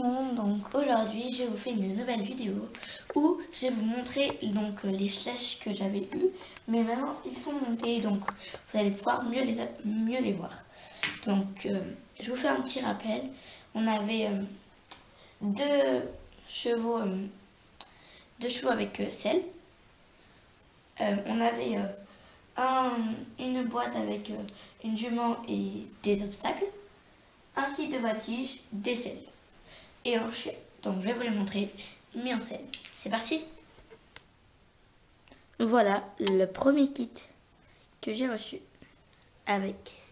monde, donc aujourd'hui je vous fais une nouvelle vidéo où je vais vous montrer donc les flèches que j'avais eues, mais maintenant ils sont montés, donc vous allez pouvoir mieux les voir. Donc je vous fais un petit rappel. On avait deux chevaux avec selle. On avait une boîte avec une jument et des obstacles, un kit de voltige, des selles et un chien. Donc je vais vous les montrer mis en scène. C'est parti. Voilà le premier kit que j'ai reçu avec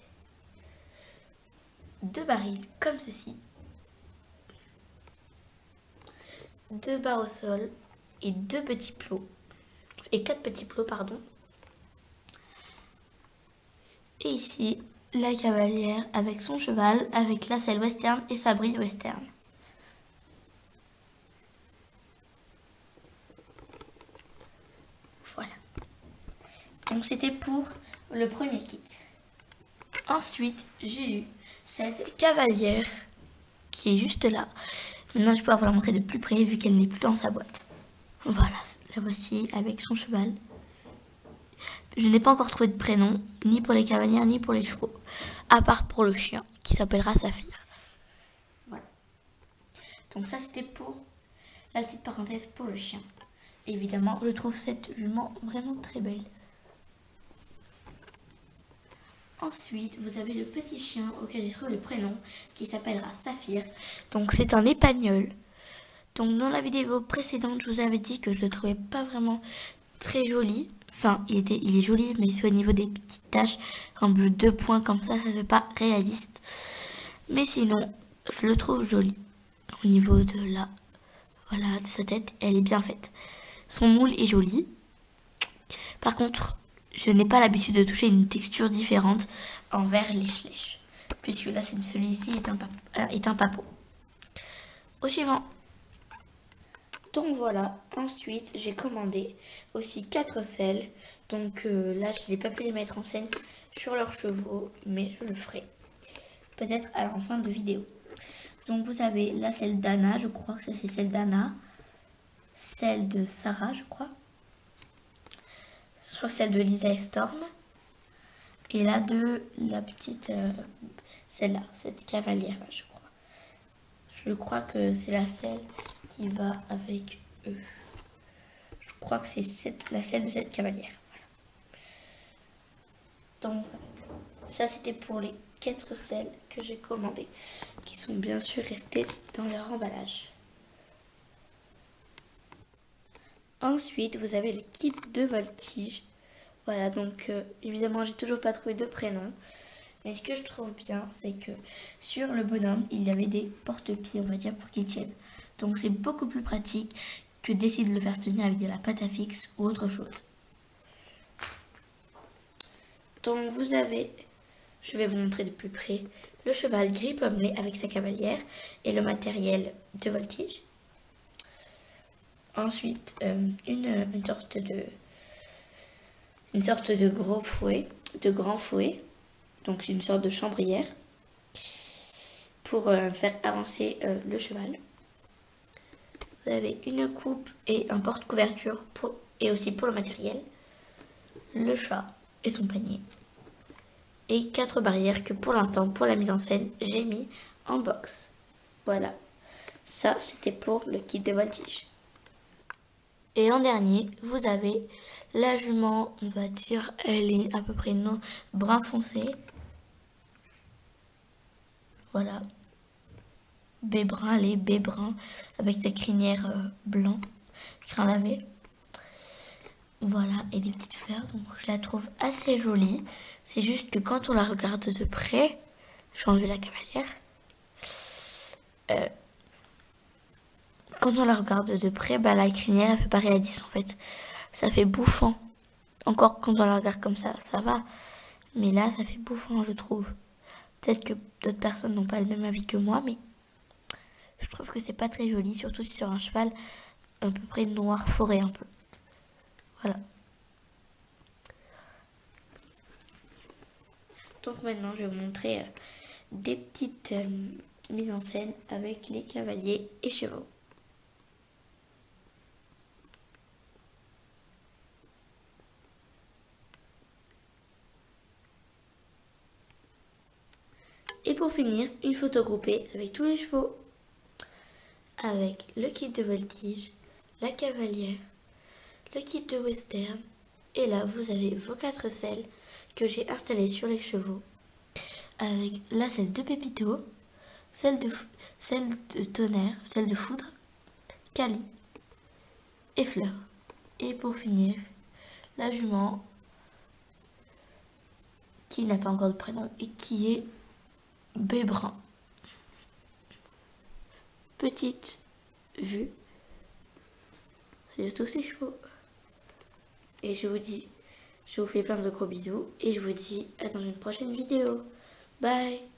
deux barils comme ceci, deux barres au sol et quatre petits plots pardon. Et ici la cavalière avec son cheval, avec la selle western et sa bride western. Voilà. Donc c'était pour le premier kit. Ensuite, j'ai eu cette cavalière qui est juste là. Maintenant, je vais pouvoir vous la montrer de plus près vu qu'elle n'est plus dans sa boîte. Voilà, la voici avec son cheval. Je n'ai pas encore trouvé de prénom, ni pour les cavalières, ni pour les chevaux, à part pour le chien, qui s'appellera Saphir. Voilà. Donc ça, c'était pour la petite parenthèse pour le chien. Évidemment, je trouve cette jument vraiment très belle. Ensuite, vous avez le petit chien auquel j'ai trouvé le prénom, qui s'appellera Saphir. Donc c'est un épagnol. Donc dans la vidéo précédente, je vous avais dit que je le trouvais pas vraiment très joli. Enfin, il est joli, mais c'est au niveau des petites taches, un bleu 2 points comme ça fait pas réaliste. Mais sinon, je le trouve joli. Au niveau de voilà, de sa tête, elle est bien faite. Son moule est joli. Par contre, je n'ai pas l'habitude de toucher une texture différente envers les flèches, puisque là, celui-ci est un papot. Au suivant. Donc voilà, ensuite j'ai commandé aussi 4 selles. Donc là je n'ai pas pu les mettre en scène sur leurs chevaux, mais je le ferai peut-être à la fin de vidéo. Donc vous avez la selle d'Anna, je crois que ça c'est celle d'Anna, celle de Sarah je crois, soit celle de Lisa et Storm, et là de la petite, celle-là, cette cavalière là je crois. Je crois que c'est la selle qui va avec eux. Je crois que c'est la selle de cette cavalière. Voilà. Donc ça c'était pour les 4 selles que j'ai commandées, qui sont bien sûr restées dans leur emballage. Ensuite vous avez le kit de voltige. Voilà, donc évidemment j'ai toujours pas trouvé de prénom. Mais ce que je trouve bien, c'est que sur le bonhomme, il y avait des porte-pieds, on va dire, pour qu'il tienne. Donc c'est beaucoup plus pratique que d'essayer de le faire tenir avec de la pâte à fixe ou autre chose. Donc vous avez, je vais vous montrer de plus près, le cheval gris pommelé avec sa cavalière et le matériel de voltige. Ensuite, une sorte de gros fouet, de grand fouet. Donc une sorte de chambrière pour faire avancer le cheval. Vous avez une coupe et un porte-couverture et aussi pour le matériel, le chat et son panier. Et 4 barrières que pour l'instant, pour la mise en scène, j'ai mis en box. Voilà, ça c'était pour le kit de voltige. Et en dernier, vous avez la jument, on va dire, elle est à peu près brun foncé. Voilà, bébrun, les bébrun avec sa crinière blanc, crin lavé. Voilà, et des petites fleurs, donc je la trouve assez jolie. C'est juste que quand on la regarde de près, je vais enlever la cavalière. Quand on la regarde de près, bah, la crinière elle fait pas réaliste en fait. Ça fait bouffant. Encore quand on la regarde comme ça va. Mais là, ça fait bouffant, je trouve. Peut-être que d'autres personnes n'ont pas le même avis que moi, mais je trouve que c'est pas très joli, surtout sur un cheval à peu près noir forêt un peu. Voilà. Donc maintenant, je vais vous montrer des petites mise en scène avec les cavaliers et chevaux. Et pour finir, une photo groupée avec tous les chevaux. Avec le kit de voltige, la cavalière, le kit de western. Et là, vous avez vos 4 selles que j'ai installées sur les chevaux. Avec la selle de Pépito, celle de tonnerre, celle de foudre, Cali et Fleur. Et pour finir, la jument qui n'a pas encore de prénom et qui est Bébrun. Petite vue sur tous ces chevaux. Et je vous fais plein de gros bisous et je vous dis à dans une prochaine vidéo. Bye!